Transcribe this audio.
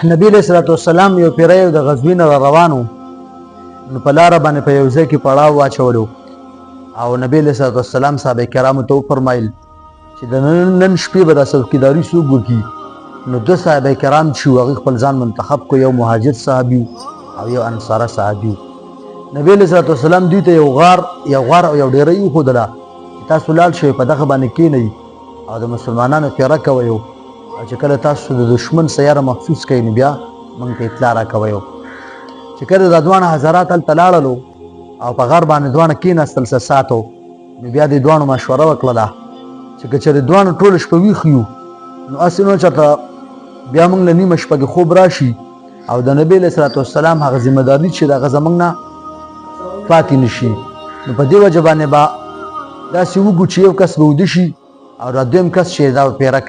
نبی علیہ الصلوۃ والسلام یو پیری د غزوی نه روانو نو په لاره باندې په یو ځای کې پړاو واچولو او نبی علیہ الصلوۃ والسلام صحابه کرامو ته وفرمایل چې د نن شپې به دا څوکیداري څوک وکړي نو 2 صحابه کرام چې هغوی خپل ځان منتخب کړو یو مهاجر صحابي او یو انصاره صحابي نبی علیہ الصلوۃ والسلام دوی ته یو غار او یو ډیری وښودله چې تاسو لاړ شئ په دغه باندې کښېنئ او د مسلمانانو پیره کوئ او چې کله تاسو د دشمن سیاره محسوس کوئ نو بیا موږ ته اطلاع راکوئ چې کله دا دواړه حضرات هلته لاړلو او په غار باندې دواړه کېناستل څه ساعتو نو بیا دې دواړو مشوره وکړله چې که چېرې دواړه ټوله شپه ویښ یو نو هسې نو چېرته بیا موږ له نیمه شپه کې خوب راشي او د نبي علیه صلات وسلام هغه ذمهداري چې د هغه زموږ نه پاتې نه شي نو په دې وجه باندې به داسې وکړو چې یو کس به ویده شي او دا دویم کس چې دا پیره